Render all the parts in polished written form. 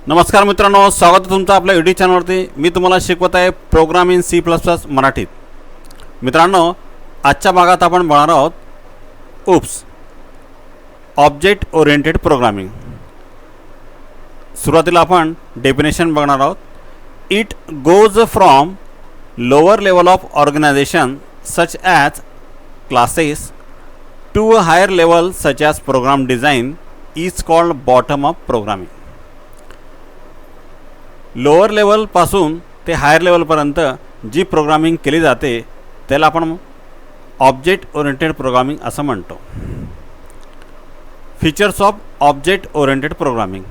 नमस्कार मित्रांनो, स्वागत आहे तुमचं आपल्या यूट्यूब चॅनलवरती। मी तुम्हाला शिकवत आहे प्रोग्राम इन C++ मराठीत। मित्रांनो, आजच्या भागात आपण बघणार आहोत उप्स ऑब्जेक्ट ओरिएंटेड प्रोग्रामिंग। सुरुवातीला आपण डेफिनेशन बघणार आहोत। It goes from lower level of organisation such as classes to a higher level such as program design is called bottom up programming. Lower लेवलपासून ते हायर लेवलपर्यंत जी प्रोग्रामिंग केली जाते त्याला आपण ऑब्जेक्ट ओरिएंटेड प्रोग्रामिंग असं म्हणतो। Features of object oriented programming: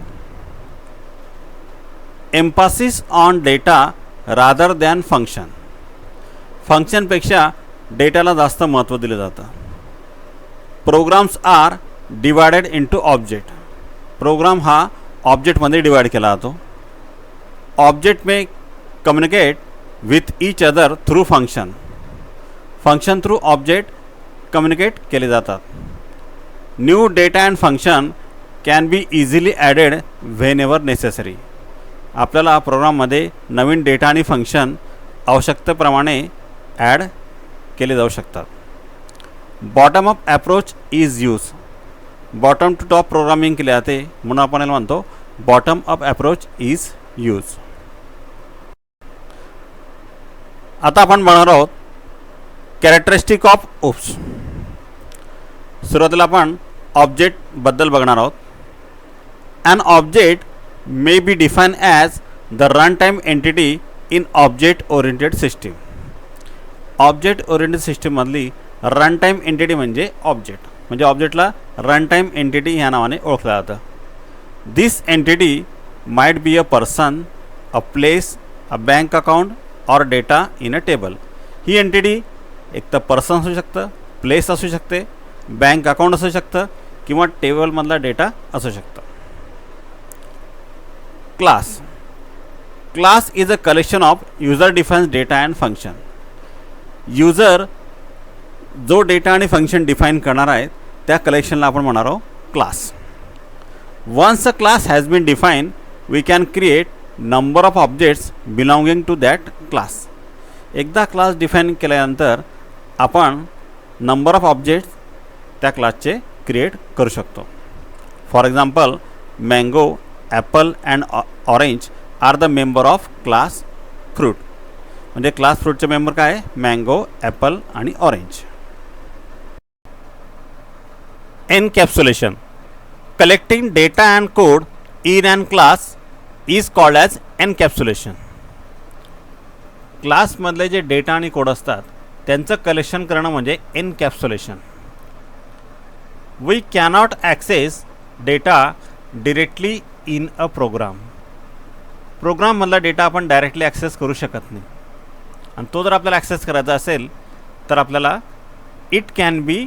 emphasis on data rather than function. फंक्शनपेक्षा डेटाला जास्त महत्त्व दिलं जातं। Programs are divided into object. Program हा ऑब्जेक्टमध्ये डिवाइड केला जातो। Object may communicate with each other through function. Function through object communicate केले जातात। New data and function can be easily added whenever necessary. आपल्याला प्रोग्राममध्ये नवीन डेटा आणि फंक्शन आवश्यकतेप्रमाणे ॲड केले जाऊ शकतात। Bottom up approach is use. Bottom to top programming केले जाते म्हणून आपण याला म्हणतो bottom up approach is use. आता आपण बघणार आहोत कॅरेक्टरिस्टिक ऑफ उप्स। सुरुवातीला आपण ऑब्जेक्ट बद्दल बघणार आहोत। An object may be define as the run time entity in object oriented system. Object oriented सिस्टीममधली रन टाईम एंटिटी म्हणजे ऑब्जेक्ट, म्हणजे ऑब्जेक्टला रन टाईम एंटिटी ह्या नावाने ओळखलं जातं। This entity might be a person, a place, a bank account or data in a table। He entity एक तर पर्सन असू शकतं, प्लेस असू शकते, बँक अकाउंट असू शकतं किंवा टेबलमधला डेटा असू शकतं। Class class is a collection of user defines data and function. User जो डेटा आणि फंक्शन डिफाईन करणार आहे त्या कलेक्शनला आपण म्हणणार आहोत class. Once a class has been define we can create number of objects belonging to that class। एकदा क्लास डिफाईन केल्यानंतर आपण नंबर ऑफ ऑब्जेक्ट्स त्या क्लासचे क्रिएट करू शकतो। For example, mango, apple and orange are the member of class fruit. म्हणजे class फ्रूटचे member काय आहे? मँगो, ॲपल आणि orange. Encapsulation: collecting data and code in an class is called as encapsulation। क्लासमधले जे डेटा आणि कोड असतात त्यांचं कलेक्शन करणं म्हणजे encapsulation. We cannot access data directly in a program. प्रोग्राममधला डेटा आपण डायरेक्टली ॲक्सेस करू शकत नाही आणि तो जर आपल्याला ॲक्सेस करायचा असेल तर आपल्याला it can be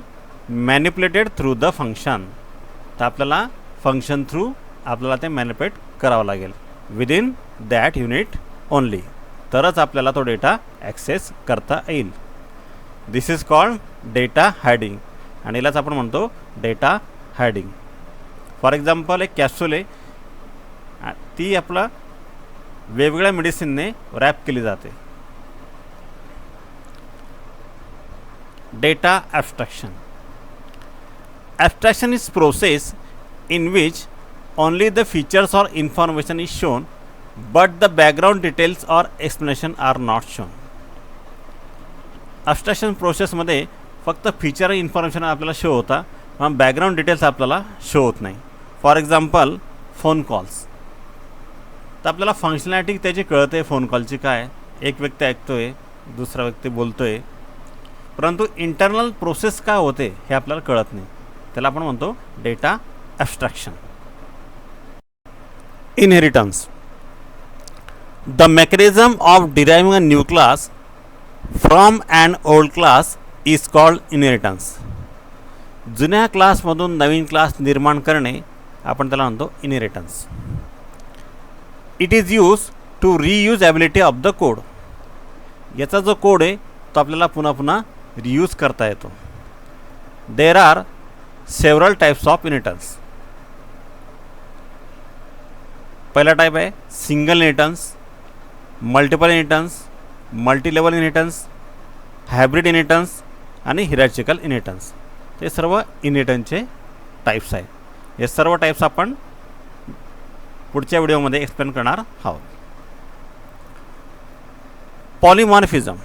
manipulated through the function. तर आपल्याला फंक्शन थ्रू आपल्याला ते मॅनिप्युलेट करावं लागेल विदिन दॅट युनिट ओनली, तरच आपल्याला तो डेटा ॲक्सेस करता येईल। This is called data hiding आणि यालाच आपण म्हणतो डेटा हायडिंग। फॉर एक्झाम्पल, एक कॅप्सूल आहे, ती आपला वेगवेगळ्या मेडिसिनने रॅप केली जाते। Data abstraction: abstraction is process in which only the features or information is shown but the background details or explanation are not shown। Abstraction प्रोसेसमध्ये फक्त फीचर इन्फॉर्मेशन आपल्याला शो होता पण बॅकग्राऊंड डिटेल्स आपल्याला शो होत नाही। फॉर एक्झाम्पल, फोन कॉल्स, तर आपल्याला फंक्शनॅलिटी त्याची कळते फोन कॉलची काय, एक व्यक्ती ऐकतोय, दुसरा व्यक्ती बोलतोय, परंतु इंटरनल प्रोसेस काय होते हे आपल्याला कळत नाही, त्याला आपण म्हणतो data abstraction. Inheritance: the mechanism of deriving a new class from an old class is called inheritance। जुन्या क्लासमधून नवीन क्लास निर्माण करणे आपण त्याला म्हणतो inheritance. It is use to reusability of the code. याचा जो कोड आहे तो आपल्याला पुन्हा पुन्हा रियूज करता येतो। There are several types of inheritance. पहिला टाईप आहे single inheritance, multiple inheritance, multi level inheritance, hybrid inheritance आणि हिरार्चिकल इनहेरिटन्स. ते सर्व इनहेरिटन्सचे टाईप्स आहेत. हे सर्व टाईप्स आपण पुढच्या व्हिडिओमध्ये एक्सप्लेन करणार आहोत. Polymorphism.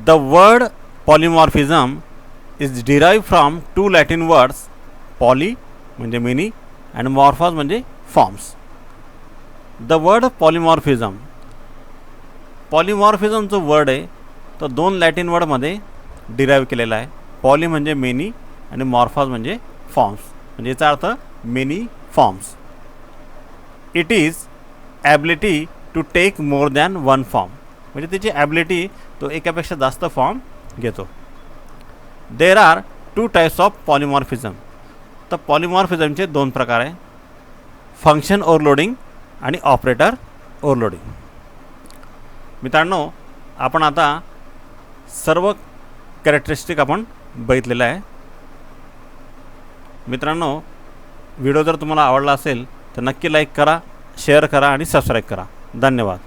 The word polymorphism is derived from two Latin words, poly म्हणजे मेनी आणि मॉर्फॉस म्हणजे forms. The word polymorphism, polymorphism जो वर्ड आहे तो दोन लॅटिन वर्डमध्ये डिराईव्ह केलेला आहे. पॉली म्हणजे मेनी आणि मॉर्फॉस म्हणजे फॉर्म्स, म्हणजे याचा अर्थ many forms. It is ability to take more than one form, म्हणजे त्याची ॲबिलिटी तो एकापेक्षा जास्त फॉर्म घेतो. There are two types of polymorphism. तर पॉलिमॉर्फिझमचे दोन प्रकार आहे, फंक्शन ओव्हरलोडिंग आणि ऑपरेटर ओव्हरलोडिंग. मित्रांनो, आपण आता सर्व कॅरेक्टरिस्टिक आपण बघितलेलं आहे. मित्रांनो, व्हिडिओ जर तुम्हाला आवडला असेल तर नक्की लाईक करा, शेअर करा आणि सबस्क्राईब करा. धन्यवाद.